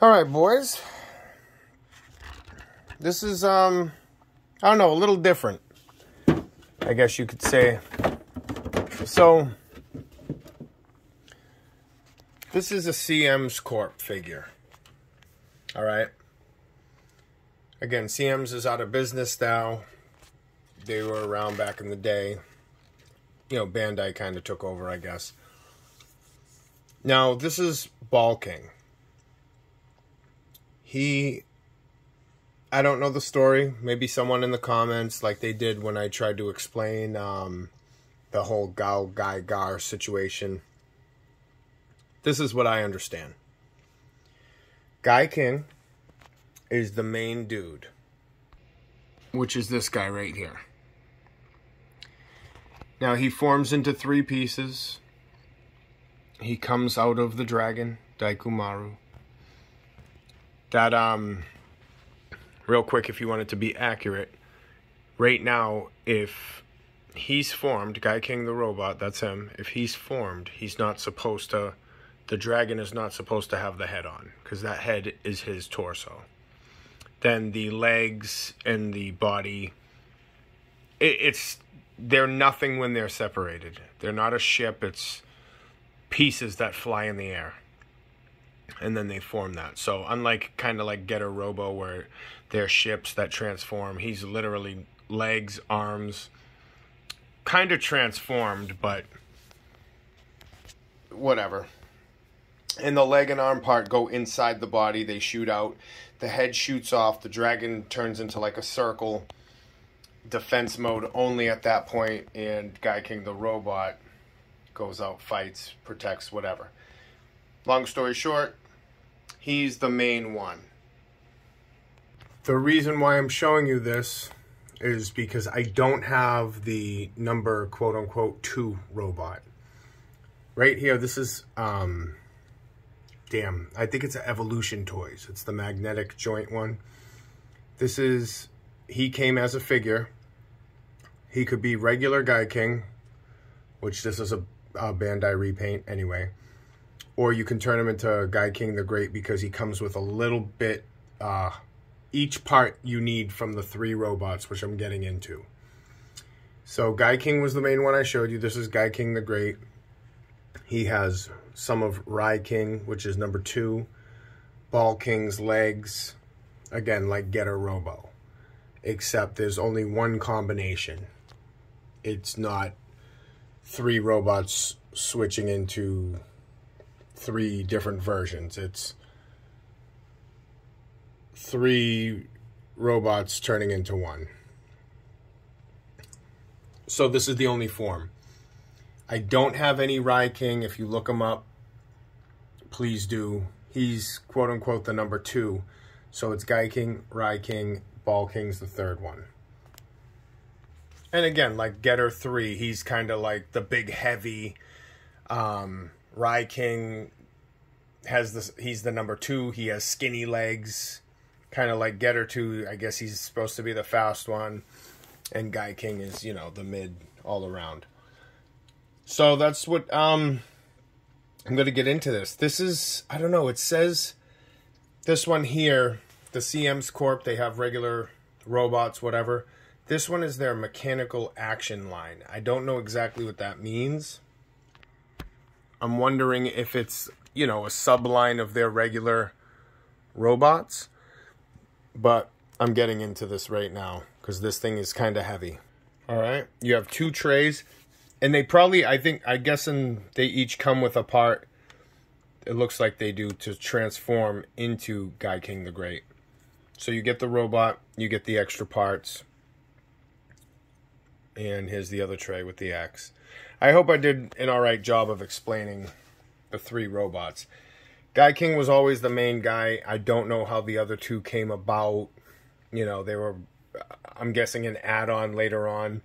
All right, boys. This is, I don't know, a little different, I guess you could say. So, this is a CM's Corp figure. All right. Again, CM's is out of business now. They were around back in the day. You know, Bandai kind of took over, I guess. Now, this is Balking. I don't know the story. Maybe someone in the comments, like they did when I tried to explain the whole Gao Gai Gar situation. This is what I understand. Gaiking is the main dude, which is this guy right here. Now, he forms into 3 pieces. He comes out of the dragon, Daikumaru. That, real quick, if you want it to be accurate, right now, if he's formed, Gaiking the robot, that's him, if he's formed, he's not supposed to, the dragon is not supposed to have the head on, because that head is his torso. Then the legs and the body, they're nothing when they're separated. They're not a ship, it's pieces that fly in the air. And then they form that. So unlike kind of like Getter Robo, where they're ships that transform, he's literally legs, arms, kind of transformed, but whatever. And the leg and arm part go inside the body. They shoot out. The head shoots off. The dragon turns into like a circle. Defense mode only at that point. And Gaiking the robot goes out, fights, protects, whatever. Long story short, he's the main one. The reason why I'm showing you this is because I don't have the number quote-unquote 2 robot. Right here, this is, I think it's Evolution Toys. It's the magnetic joint one. This is, he came as a figure. He could be regular Gaiking, which this is a Bandai repaint anyway. Or you can turn him into Gaiking the Great because he comes with a little bit, each part you need from the 3 robots, which I'm getting into. So Gaiking was the main one I showed you. This is Gaiking the Great. He has some of King, which is number 2. Balking's legs, again, like Getter Robo. Except there's only one combination. It's not 3 robots switching into 3 different versions. It's 3 robots turning into 1. So this is the only form. I don't have any King. If you look him up, please do. He's quote-unquote the number 2. So it's Gaiking, King, Balking's the 3rd one. And again, like Getter 3, he's kind of like the big heavy. King has this, he's the number 2. He has skinny legs, kind of like Getter 2. I guess he's supposed to be the fast one. And Gaiking is, you know, the mid all around. So that's what, I'm going to get into this. This is, I don't know, it says, this one here, the CM's Corp, they have regular robots, whatever. This one is their mechanical action line. I don't know exactly what that means. I'm wondering if it's, you know, a subline of their regular robots. But I'm getting into this right now because this thing is kind of heavy. All right. You have 2 trays. And they probably, I guessing they each come with a part, it looks like they do, to transform into Gaiking the Great. So you get the robot, you get the extra parts. And here's the other tray with the axe. I hope I did an alright job of explaining the 3 robots. Gaiking was always the main guy. I don't know how the other 2 came about. You know, they were, I'm guessing, an add-on later on.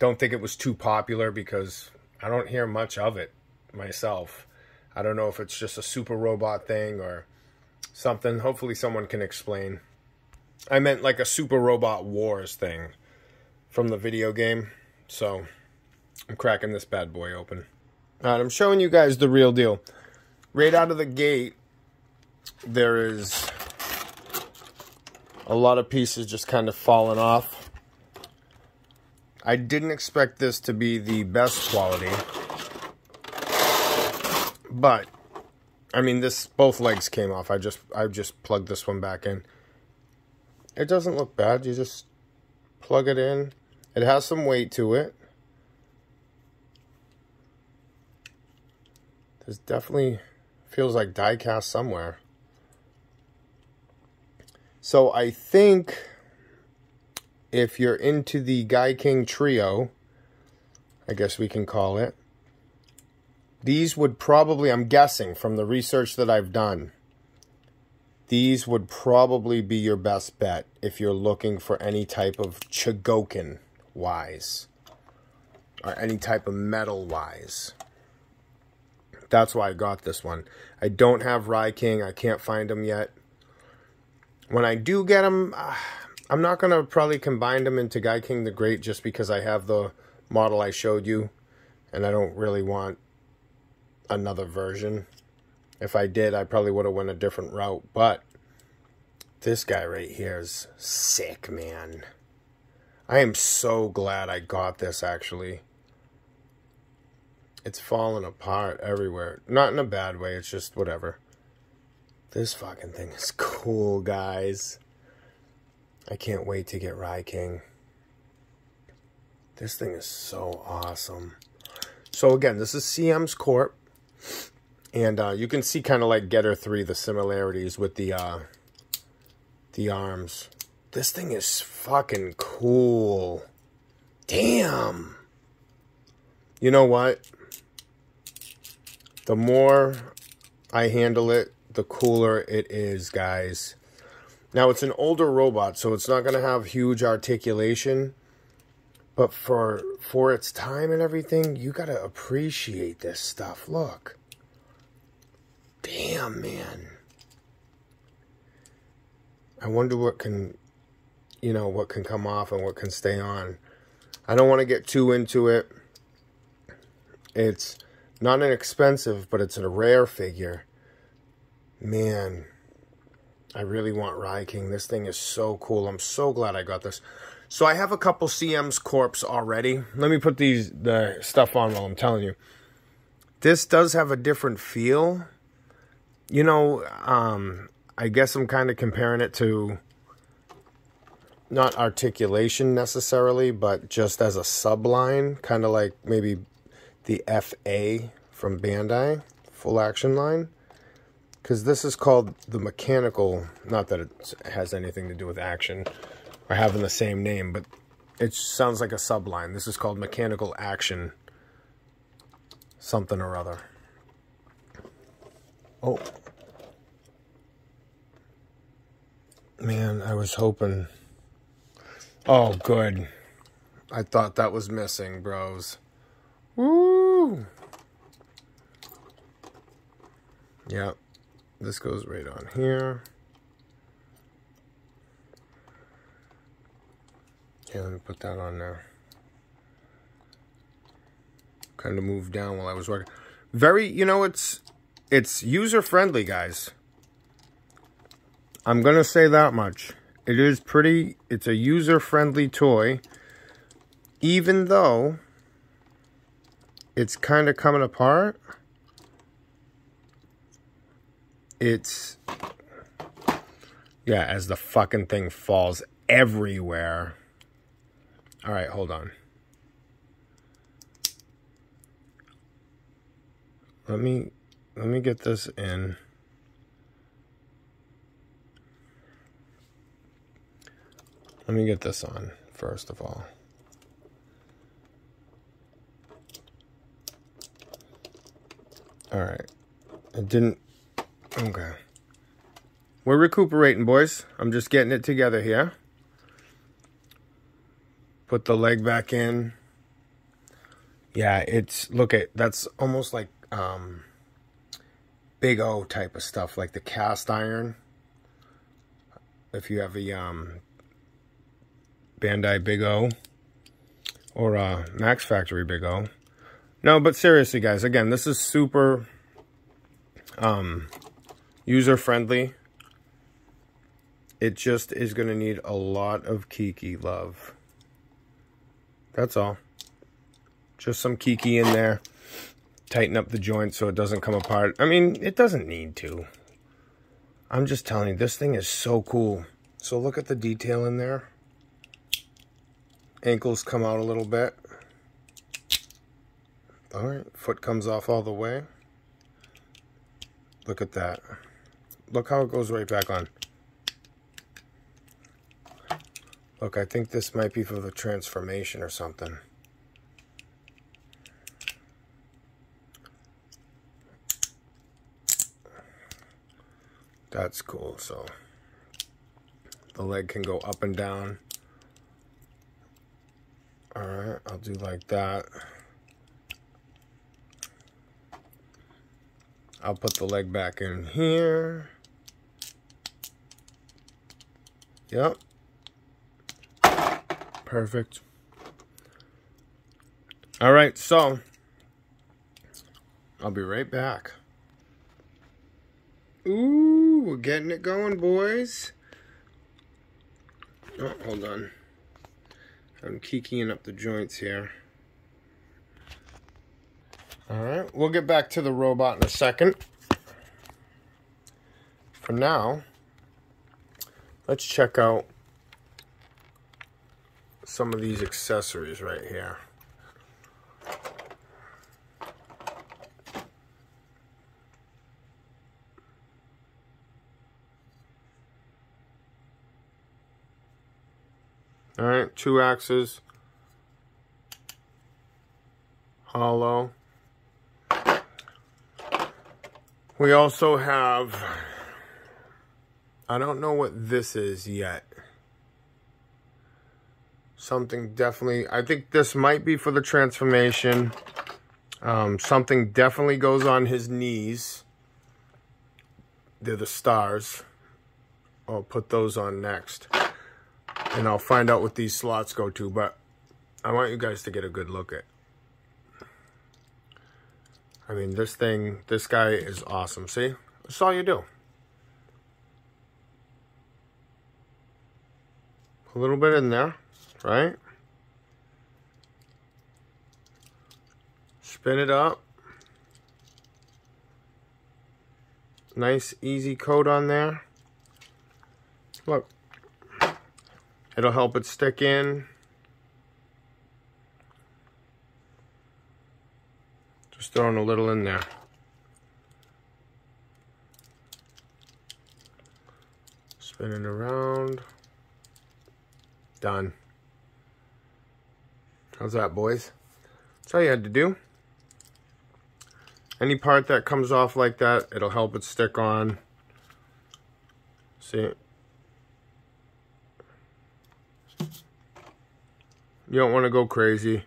Don't think it was too popular because I don't hear much of it myself. I don't know if it's just a super robot thing or something. Hopefully someone can explain. I meant like a Super Robot Wars thing from the video game. So I'm cracking this bad boy open. All right, I'm showing you guys the real deal. Right out of the gate, there is a lot of pieces just kind of falling off. I didn't expect this to be the best quality, but I mean, both legs came off. I just plugged this one back in. It doesn't look bad. You just plug it in. It has some weight to it. This definitely feels like die cast somewhere. So I think if you're into the Gaiking trio, I guess we can call it, these would probably, I'm guessing from the research that I've done, these would probably be your best bet if you're looking for any type of chogokin wise, or any type of metal wise. That's why I got this one. I don't have Gaiking. I can't find them yet. When I do get them, I'm not going to probably combine them into Gaiking the Great just because I have the model I showed you, and I don't really want another version. If I did, I probably would have went a different route, but this guy right here is sick, man. I am so glad I got this, actually. It's falling apart everywhere. Not in a bad way, it's just whatever. This fucking thing is cool, guys. I can't wait to get Gaiking. This thing is so awesome. So again, this is CM's Corp. And you can see kind of like Getter 3, the similarities with the arms. This thing is fucking cool. Damn. You know what? The more I handle it, the cooler it is, guys. Now, it's an older robot, so it's not going to have huge articulation. But for its time and everything, you got to appreciate this stuff. Look. Damn, man. I wonder what can, what can come off and what can stay on. I don't want to get too into it. It's not inexpensive, but it's a rare figure. Man, I really want Gaiking. This thing is so cool. I'm so glad I got this. So I have a couple CM's Corps already. Let me put the stuff on while I'm telling you. This does have a different feel. I guess I'm kind of comparing it to not articulation necessarily, but just as a subline, kind of like maybe the FA from Bandai, full action line. Because this is called the mechanical, not that it has anything to do with action or having the same name, but it sounds like a subline. This is called mechanical action something or other. Oh. Man, I was hoping. Oh, good. I thought that was missing, bros. Woo! Yep. This goes right on here. Okay, let me put that on there. Kind of moved down while I was working. Very, it's user-friendly, guys. I'm going to say that much. It is pretty, it's a user-friendly toy. Even though it's kind of coming apart. It's, yeah, as the fucking thing falls everywhere. All right, hold on. Let me get this in. Let me get this on, first of all. All right. It didn't... Okay. We're recuperating, boys. I'm just getting it together here. Put the leg back in. Yeah, it's... Look at... That's almost like Big O type of stuff. Like the cast iron. If you have a Bandai Big O. Or Max Factory Big O. No, but seriously, guys. Again, this is super... User friendly. It just is going to need a lot of kiki love. That's all. Just some kiki in there. Tighten up the joint so it doesn't come apart. I mean, it doesn't need to. I'm just telling you, this thing is so cool. So look at the detail in there. Ankles come out a little bit. Alright, foot comes off all the way. Look at that. Look how it goes right back on. Look, I think this might be for the transformation or something. That's cool. So the leg can go up and down. Alright, I'll do like that. I'll put the leg back in here. Yep. Perfect. Alright, so I'll be right back. Ooh, we're getting it going, boys. Oh, hold on. I'm kikiing up the joints here. Alright, we'll get back to the robot in a second. For now, let's check out some of these accessories right here. Alright, 2 axes. Hollow. We also have, I don't know what this is yet. Something definitely, I think this might be for the transformation. Something definitely goes on his knees. They're the stars. I'll put those on next. And I'll find out what these slots go to, but I want you guys to get a good look at. I mean, this guy is awesome. See? That's all you do. A little bit in there, right? Spin it up. Nice, easy coat on there. Look. It'll help it stick in. Just throwing a little in there. Spinning around. Done. How's that, boys? That's all you had to do. Any part that comes off like that, it'll help it stick on. See? You don't want to go crazy,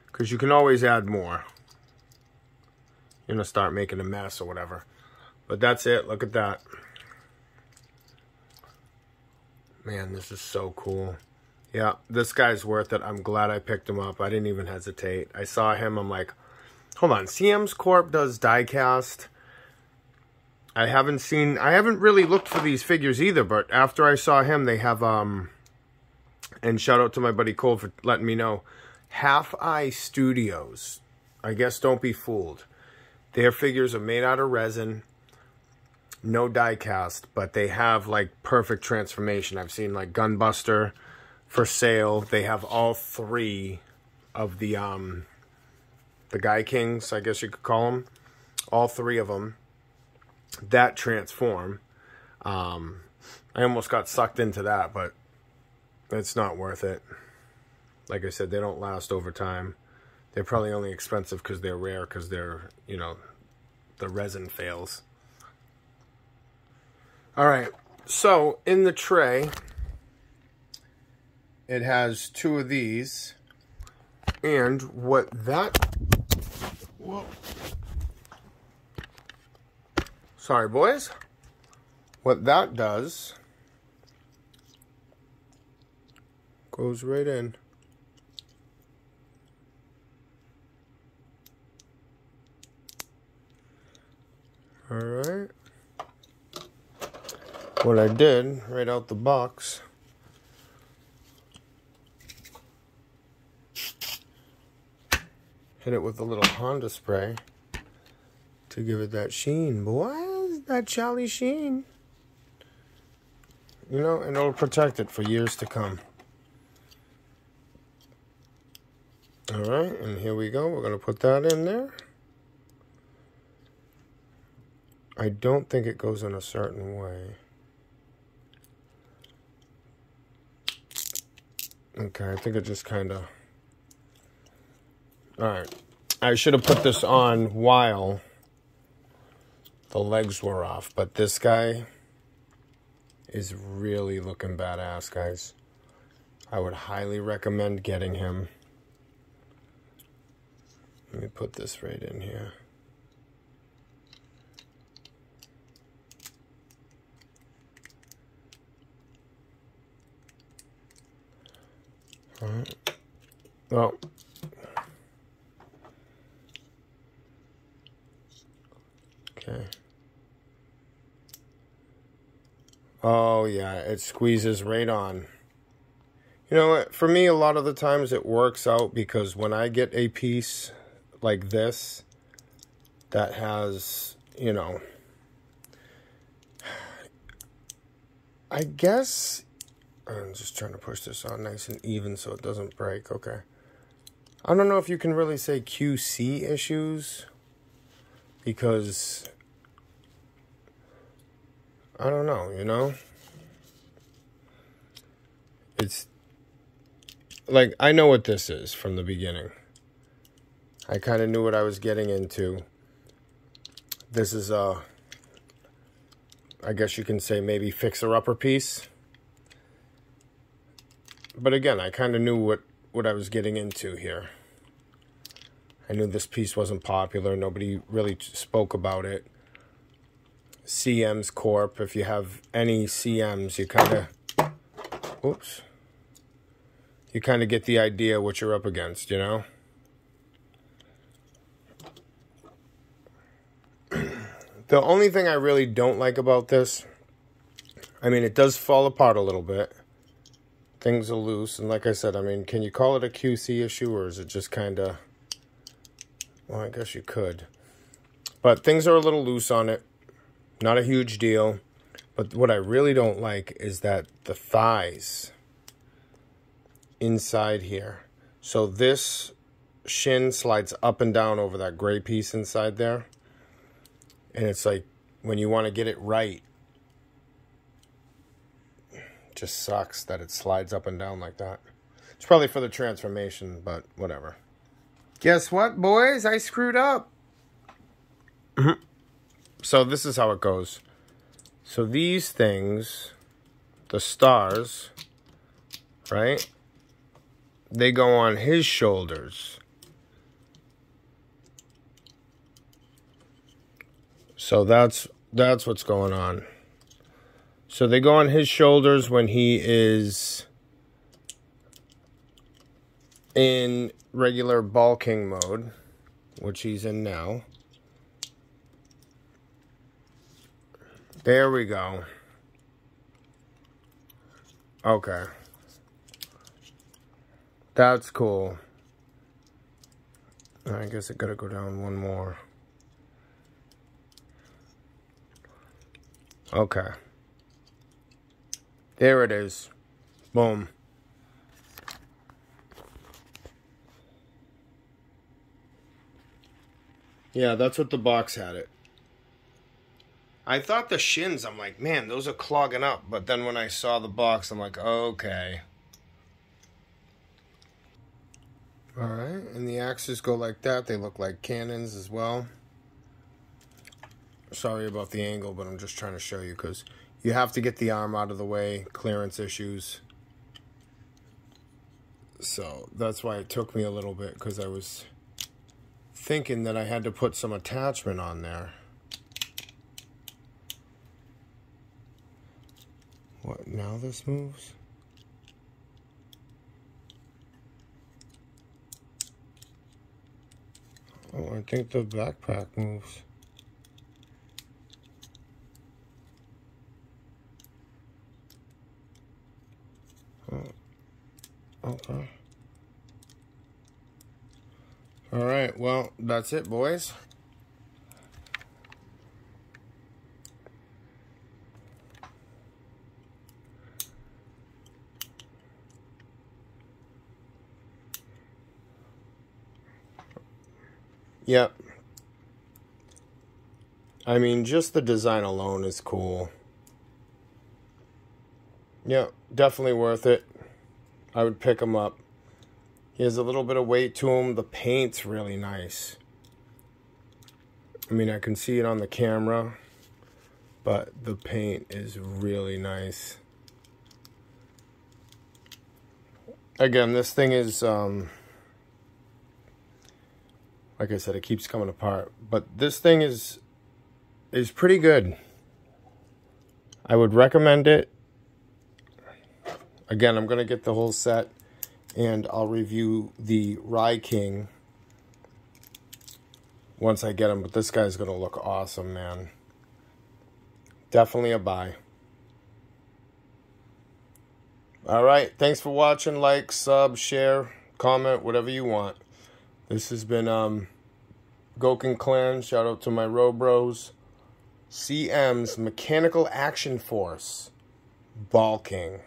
because you can always add more. You're going to start making a mess or whatever. But that's it. Look at that. Man, this is so cool. Yeah, this guy's worth it. I'm glad I picked him up. I didn't even hesitate. I saw him. I'm like, hold on. CM's Corp does die cast. I haven't really looked for these figures either, but after I saw him, they have, and shout out to my buddy Cole for letting me know. Half Eye Studios. I guess don't be fooled. Their figures are made out of resin. No die cast. But they have like perfect transformation. I've seen like Gunbuster for sale. They have all 3 of the Gaikings, I guess you could call them. All 3 of them. That transform. I almost got sucked into that, but it's not worth it. Like I said, they don't last over time. They're probably only expensive because they're rare, because they're, you know, the resin fails. Alright, so in the tray, it has 2 of these. And what that... Whoa. Sorry, boys. What that does... goes right in. Alright. what I did right out the box, hit it with a little Honda spray to give it that sheen. Boy, that jolly sheen. You know, and it'll protect it for years to come. Alright, and here we go. We're going to put that in there. I don't think it goes in a certain way. Okay, I think it just kind of... Alright. I should have put this on while the legs were off, but this guy is really looking badass, guys. I would highly recommend getting him. Let me put this right in here. All right. Well, okay. Oh, yeah, it squeezes right on. You know what? For me, a lot of the times it works out because when I get a piece like this that has, you know, I guess, I'm just trying to push this on nice and even so it doesn't break. Okay. I don't know if you can really say QC issues because... I don't know, you know? It's like, I know what this is from the beginning. I kind of knew what I was getting into. This is a, I guess you can say maybe fixer-upper piece. But again, I kind of knew what I was getting into here. I knew this piece wasn't popular. Nobody really spoke about it. CM's Corp. If you have any CMs, you kind of, oops, you kind of get the idea what you're up against, you know? The only thing I really don't like about this, I mean, it does fall apart a little bit. Things are loose, and like I said, I mean, can you call it a QC issue, or is it just kind of, well, I guess you could. But things are a little loose on it. Not a huge deal, but what I really don't like is that the thighs inside here. So this shin slides up and down over that gray piece inside there. And it's like, when you want to get it right, it just sucks that it slides up and down like that. It's probably for the transformation, but whatever. Guess what, boys? I screwed up. So this is how it goes. So these things, the stars, right? They go on his shoulders. So that's what's going on. So they go on his shoulders when he is in regular balking mode, which he's in now. There we go. Okay. That's cool. I guess I gotta go down one more. Okay. There it is. Boom. Yeah, that's what the box had it. I thought the shins, I'm like, man, those are clogging up. But then when I saw the box, I'm like, okay. Alright, and the axes go like that. They look like cannons as well. Sorry about the angle, but I'm just trying to show you because you have to get the arm out of the way, clearance issues. So that's why it took me a little bit, because I was thinking that I had to put some attachment on there. What, now this moves? Oh, I think the backpack moves. Okay. All right, well, that's it, boys. Yep. I mean, just the design alone is cool. Yeah, definitely worth it. I would pick him up. He has a little bit of weight to him. The paint's really nice. I mean, I can see it on the camera, but the paint is really nice. Again, this thing is, like I said, it keeps coming apart. But this thing is pretty good. I would recommend it. Again, I'm going to get the whole set, and I'll review the Gaiking once I get him. But this guy's going to look awesome, man. Definitely a buy. All right. Thanks for watching. Like, sub, share, comment, whatever you want. This has been Gaiking Clan. Shout out to my road bros. CM's Mechanical Action Force. Balking.